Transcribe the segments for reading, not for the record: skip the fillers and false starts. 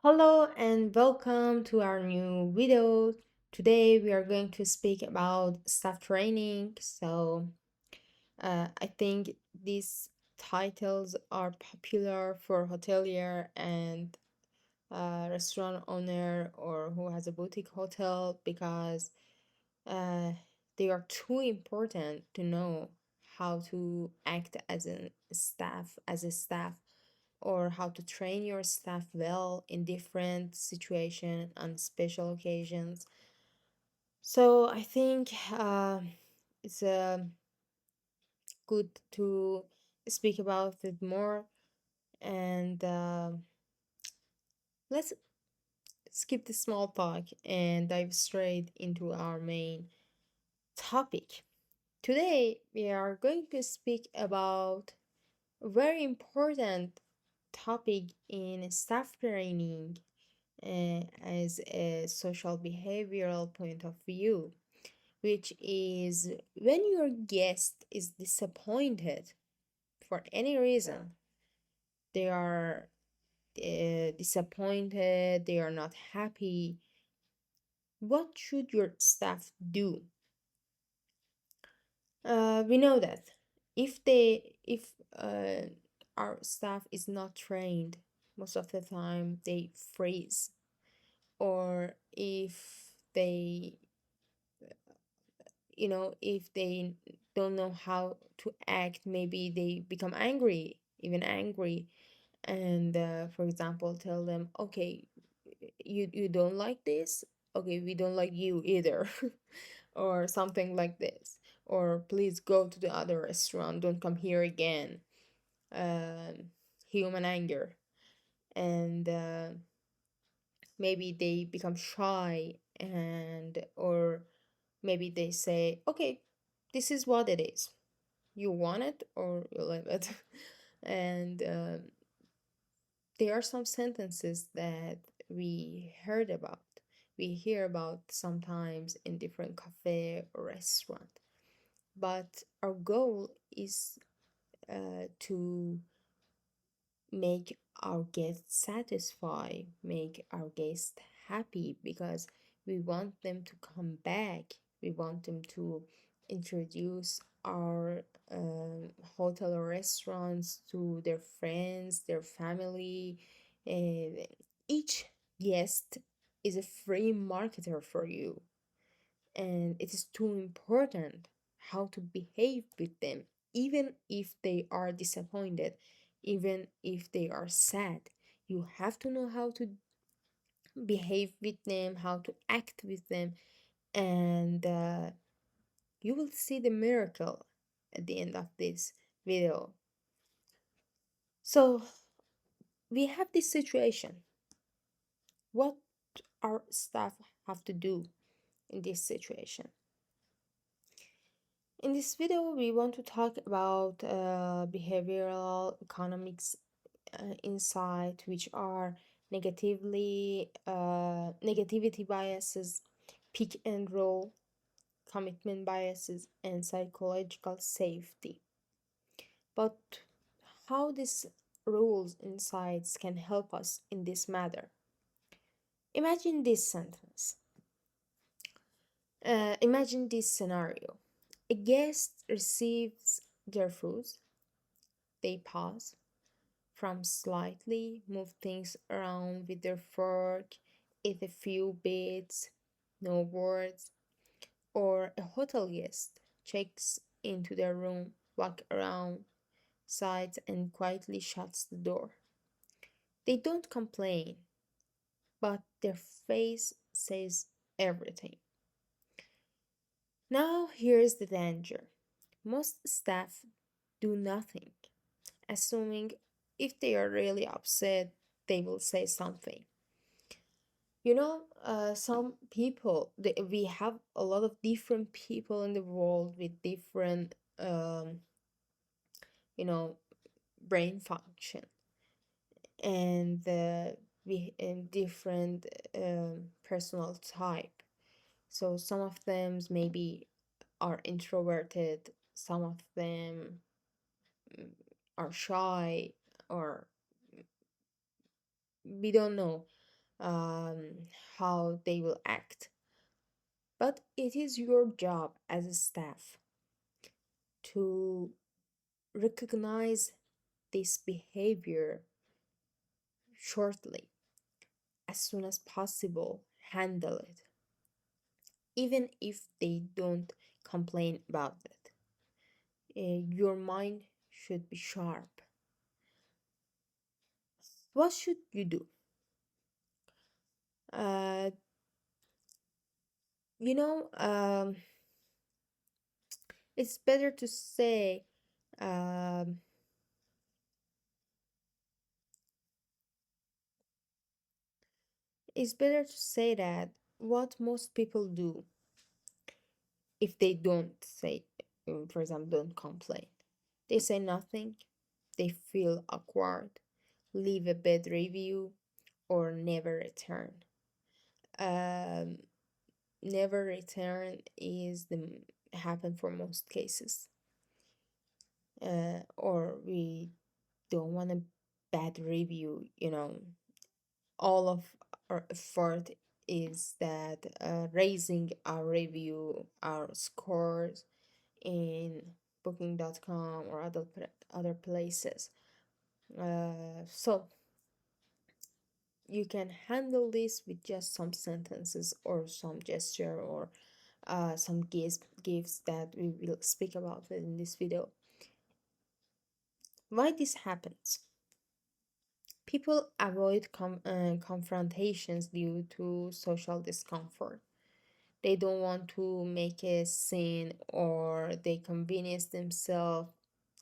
Hello and welcome to our new video. Today we are going to speak about staff training. I think these titles are popular for hotelier and restaurant owner or who has a boutique hotel because uh, they are too important to know how to act as a staff or how to train your staff well in different situations and special occasions. So I think it's good to speak about it more and let's skip the small talk and dive straight into our main topic. Today we are going to speak about a very important topic in staff training as a social behavioral point of view, which is when your guest is disappointed for any reason, they are disappointed, they are not happy, what should your staff do? We know that if our staff is not trained, most of the time they freeze, or if they if they don't know how to act, maybe they become angry, even angry, and for example, tell them, okay, you don't like this, okay, we don't like you either, or something like this, or please go to the other restaurant, don't come here again. Human anger, and maybe they become shy, and or maybe they say, okay, this is what it is, you want it or you leave it. And there are some sentences that we hear about sometimes in different cafe or restaurant, but our goal is to make our guests satisfied, make our guests happy, because we want them to come back. We want them to introduce our hotel or restaurants to their friends, their family. And each guest is a free marketer for you, and it is too important how to behave with them, even if they are disappointed, even if they are sad. You have to know how to behave with them, how to act with them, and you will see the miracle at the end of this video. So we have this situation. What our staff have to do in this situation? In this video, we want to talk about behavioral economics insight, which are negativity biases, pick and roll, commitment biases, and psychological safety. But how these rules insights can help us in this matter? Imagine this sentence. Imagine this scenario. A guest receives their food. They pause, from slightly, move things around with their fork, eat a few bits, no words, or a hotel guest checks into their room, walk around, sighs, and quietly shuts the door. They don't complain, but their face says everything. Now, here's the danger. Most staff do nothing, assuming if they are really upset, they will say something. Some people, we have a lot of different people in the world with different, you know, brain function, and we in different personal type. So some of them maybe are introverted, some of them are shy, or we don't know. um, how they will act. But it is your job as a staff to recognize this behavior shortly, as soon as possible, handle it, even if they don't complain about it. Your mind should be sharp. What should you do? Uh, you know, it's better to say, um, it's better to say that what most people do if they don't say, for example, don't complain. They say nothing, they feel awkward, leave a bad review, or never return. Um, Never return is the happen for most cases. Or we don't want a bad review, all of our effort is that raising our review, our scores in booking.com or other places. So you can handle this with just some sentences or some gesture or some gifts that we will speak about in this video. Why this happens? People avoid confrontations due to social discomfort. They don't want to make a scene or they convenience themselves.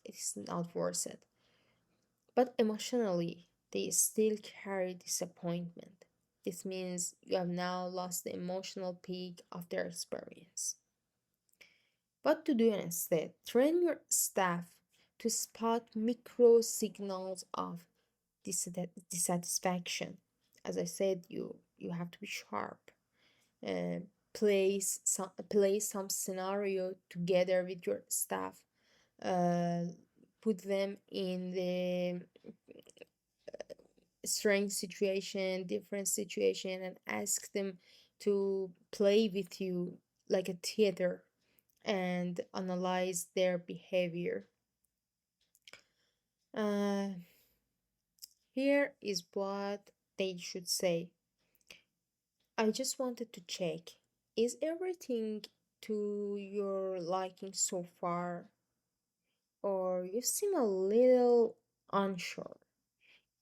It's not worth it. But emotionally, they still carry disappointment. This means you have now lost the emotional peak of their experience. What to do instead? Train your staff to spot micro signals of dissatisfaction. As I said, you have to be sharp. Uh, play some scenario together with your staff. Uh, Put them in the strange situation, different situation, and ask them to play with you like a theater and analyze their behavior. Uh, Here is what they should say. I just wanted to check. Is everything to your liking so far? Or you seem a little unsure.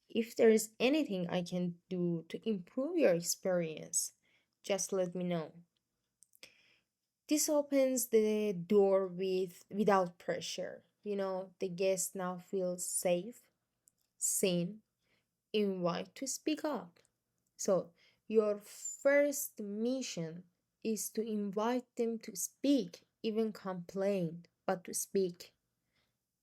If there is anything I can do to improve your experience, just let me know. This opens the door without pressure. The guest now feels safe, seen, invite to speak up. So, your first mission is to invite them to speak, even complain, but to speak.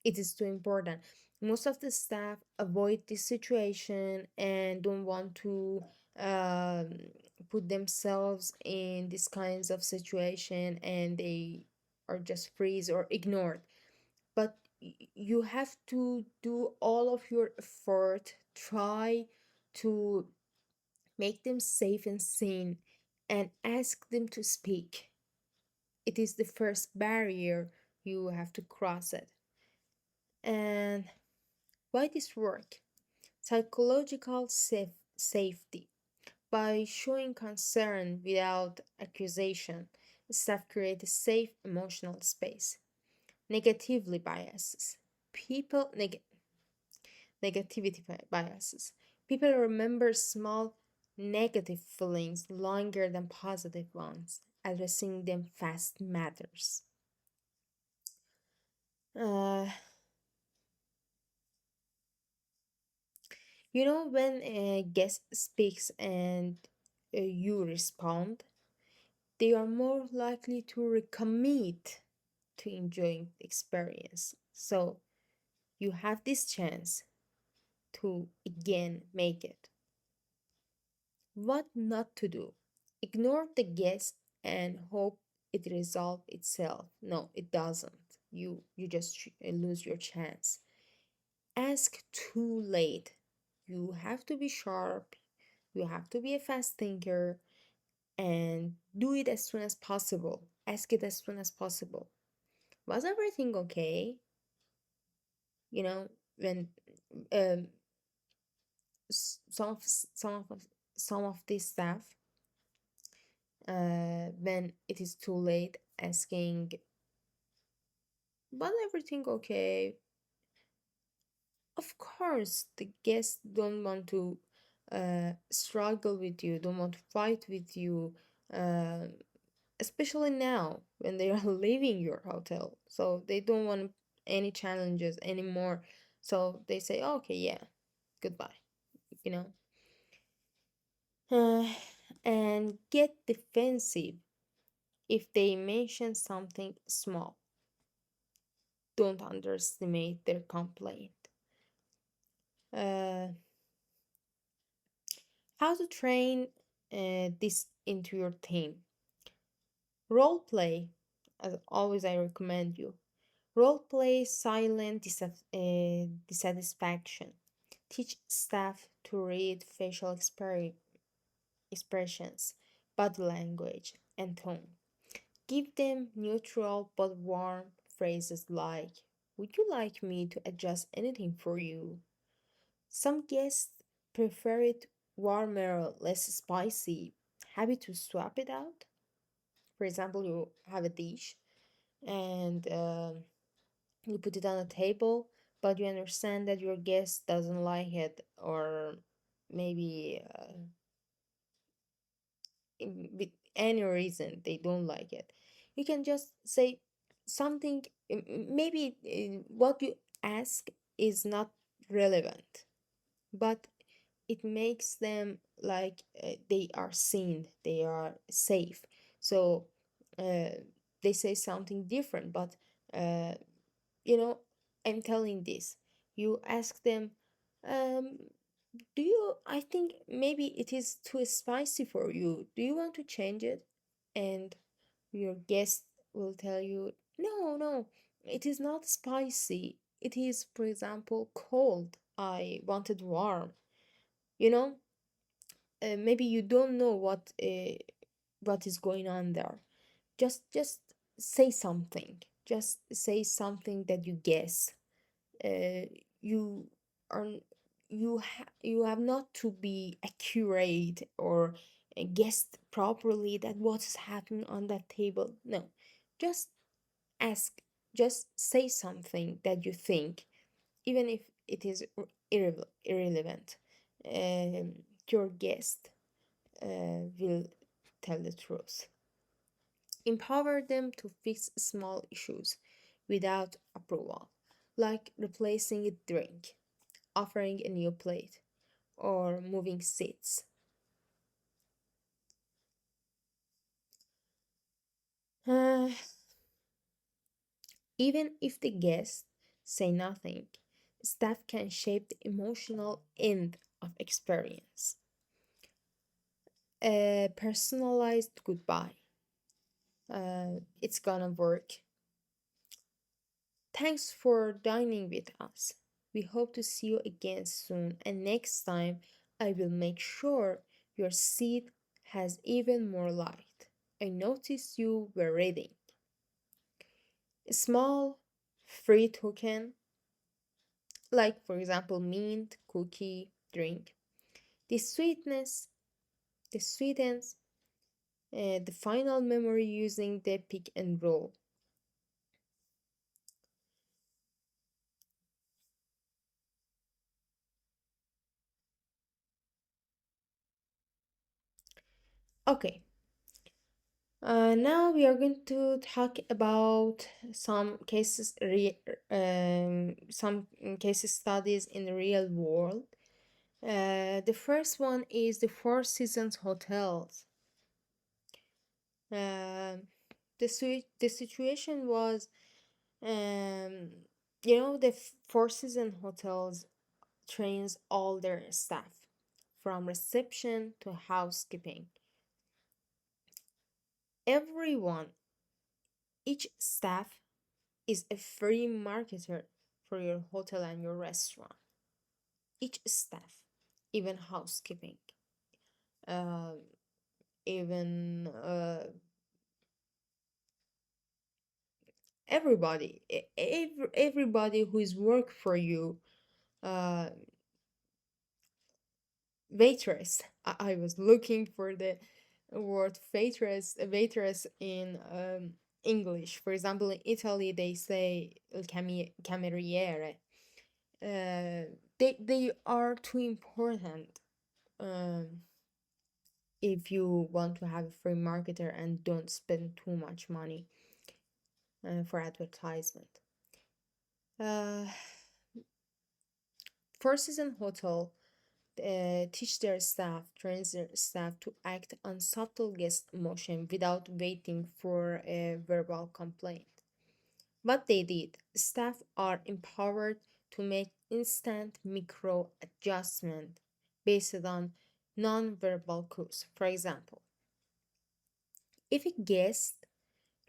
It is too important. Most of the staff avoid this situation and don't want to um, put themselves in these kinds of situation and they are just freeze or ignored. But you have to do all of your effort, try to make them safe and seen, and ask them to speak. It is the first barrier you have to cross it. And why this work? Psychological safety. By showing concern without accusation, staff create a safe emotional space. Negatively biases. People negativity biases. People remember small negative feelings longer than positive ones. Addressing them fast matters. Uh, when a guest speaks and you respond, they are more likely to recommit to enjoying the experience. So you have this chance to again make it. What not to do? Ignore the guest and hope it resolve itself. No, it doesn't. You just lose your chance. Ask too late. You have to be sharp. You have to be a fast thinker and do it as soon as possible. Ask it as soon as possible. Was everything okay? You know, when um, some of this stuff, when it is too late, asking, was everything okay? Of course, the guests don't want to struggle with you, don't want to fight with you, uh, especially now when they are leaving your hotel. So they don't want any challenges anymore. So they say, okay, yeah, goodbye, you know. Uh, and get defensive if they mention something small. Don't underestimate their complaint. Uh, how to train this into your team? Role play, as always, I recommend you. Role play silent dissatisfaction. Teach staff to read facial expressions, body language, and tone. Give them neutral but warm phrases like, would you like me to adjust anything for you? Some guests prefer it warmer, less spicy. Happy to swap it out? For example, you have a dish and you put it on a table, but you understand that your guest doesn't like it, or maybe with any reason they don't like it. You can just say something, maybe what you ask is not relevant, but it makes them like they are seen, they are safe. So uh, they say something different, but uh, you know, I'm telling this. You ask them, um, do you, I think maybe it is too spicy for you. Do you want to change it? And your guest will tell you, no, no, it is not spicy. It is, for example, cold. I wanted warm. You know, maybe you don't know what is going on there. Just say something. Just say something that you guess. uh, you are you have not to be accurate or guess properly that what's happening on that table. No, just ask, just say something that you think, even if it is irrelevant. um, your guest will tell the truth. Empower them to fix small issues without approval, like replacing a drink, offering a new plate, or moving seats. Uh, even if the guests say nothing, staff can shape the emotional end of experience. A personalized goodbye. It's gonna work. Thanks for dining with us. We hope to see you again soon, and next time I will make sure your seat has even more light. I noticed you were reading. A small free token, like for example mint, cookie, drink. The sweetness, the sweetens the final memory using the pick and roll. Okay, now we are going to talk about some case studies in the real world. The first one is the Four Seasons hotels. Uh, the situation was, um, the Four Seasons hotels trains all their staff, from reception to housekeeping. Everyone, each staff is a free marketer for your hotel and your restaurant. Each staff, even housekeeping. Um, even everybody who is work for you, uh, waitress. I was looking for the word waitress in English. For example, in Italy, they say cameriere. They are too important. Um, if you want to have a free marketer and don't spend too much money for advertisement. Uh, Four Seasons Hotel teach their staff, trains their staff to act on subtle guest emotion without waiting for a verbal complaint. What they did, staff are empowered to make instant micro adjustment based on non-verbal cues. For example, if a guest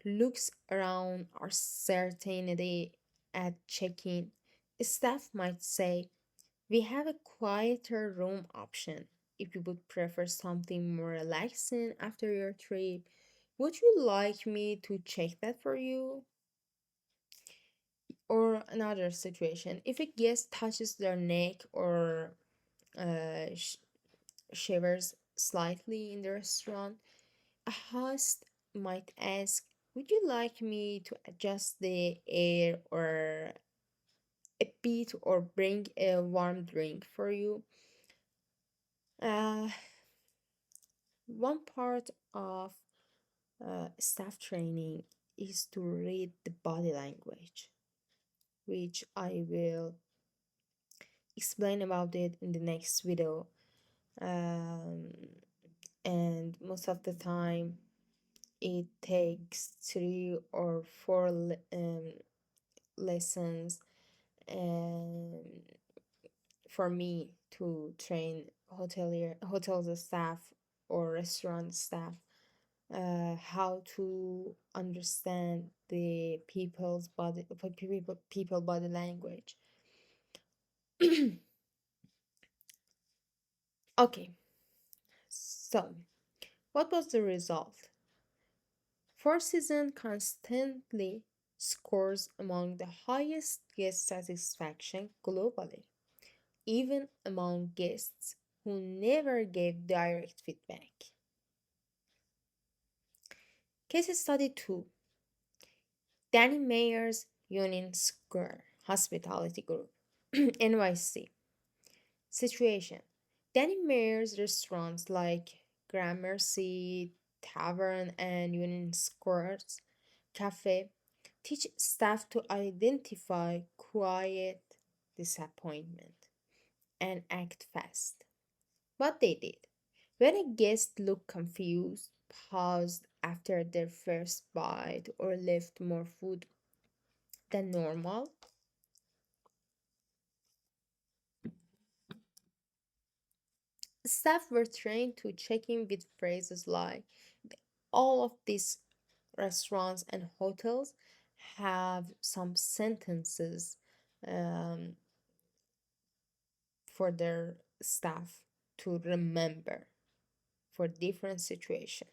looks around uncertainty at check-in, staff might say, "We have a quieter room option. If you would prefer something more relaxing after your trip, would you like me to check that for you?" Or another situation, if a guest touches their neck or uh, sh- shivers slightly in the restaurant, a host might ask, "Would you like me to adjust the air or a bit or bring a warm drink for you?" Uh, One part of staff training is to read the body language, which I will explain about it in the next video. Um, and most of the time, it takes 3 or 4 lessons um, for me to train hotels staff or restaurant staff how to understand the people body language. Okay, so what was the result? Four Seasons constantly scores among the highest guest satisfaction globally, even among guests who never gave direct feedback. Case study 2, Danny Meyer's Union Square Hospitality Group, NYC. Situation: Danny Meyer's restaurants like Gramercy Tavern and Union Square's Cafe teach staff to identify quiet disappointment and act fast. What they did: when a guest looked confused, paused after their first bite, or left more food than normal, staff were trained to check in with phrases like, all of these restaurants and hotels have some sentences um, for their staff to remember for different situation.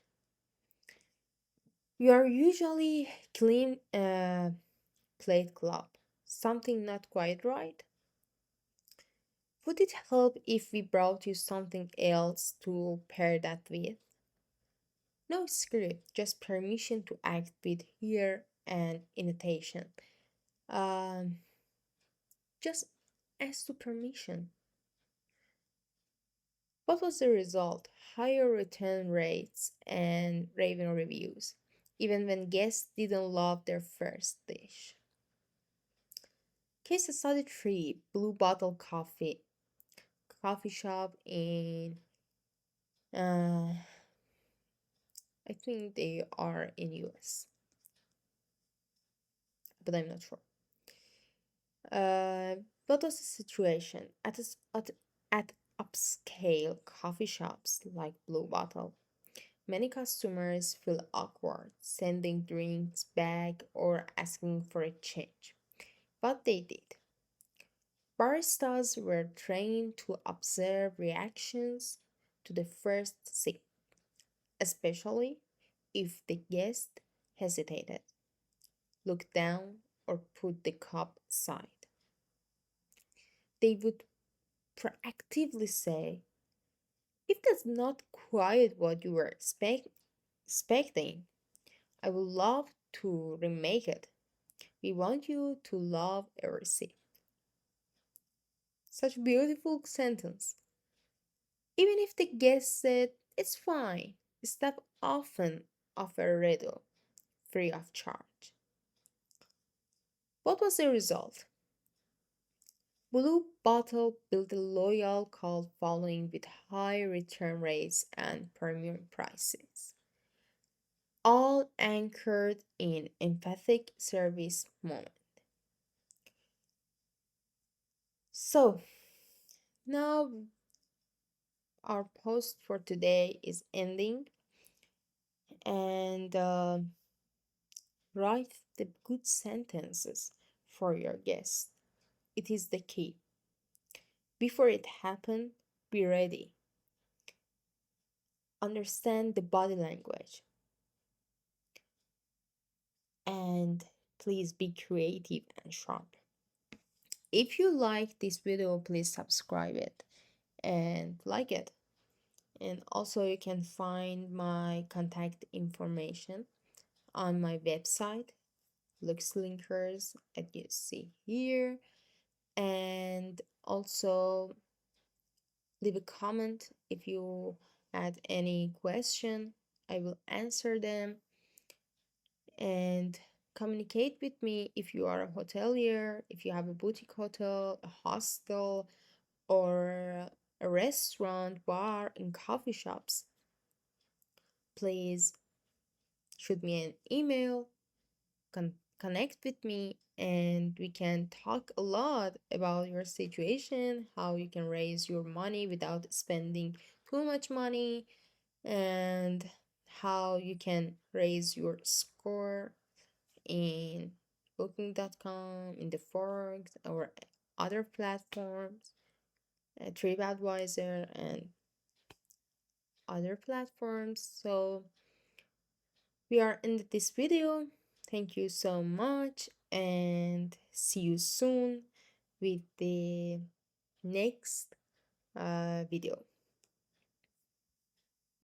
You are usually clean plate club. Something not quite right? Would it help if we brought you something else to pair that with? No script, just permission to act with here and invitation. Um, just ask to permission. What was the result? Higher return rates and raving reviews, even when guests didn't love their first dish. Case study 3, Blue Bottle coffee shop in, uh, I think they are in US, but I'm not sure. Uh, what was the situation? At upscale coffee shops like Blue Bottle, many customers feel awkward sending drinks back or asking for a change. What they did: baristas were trained to observe reactions, to the first sip, especially if the guest hesitated, looked down, or put the cup aside. They would proactively say, if that's not quite what you were expecting, I would love to remake it. We want you to love every sip. Such a beautiful sentence. Even if the guest said, it's fine, staff often offer a riddle free of charge. What was the result? Blue Bottle built a loyal cult following with high return rates and premium prices, all anchored in empathic service moment. So, now our post for today is ending, and write the good sentences for your guests. It is the key. Before it happens, be ready. Understand the body language and please be creative and sharp. If you like this video, please subscribe it and like it. And also you can find my contact information on my website, LuxLinkers, as you see here. And also leave a comment if you had any question. I will answer them, and communicate with me if you are a hotelier, if you have a boutique hotel, a hostel, or a restaurant, bar, and coffee shops. Please shoot me an email, connect with me, and we can talk a lot about your situation, how you can raise your money without spending too much money, and how you can raise your score in booking.com, in the Forex, or other platforms, TripAdvisor, and other platforms. So we are in this video. Thank you so much, and see you soon with the next video.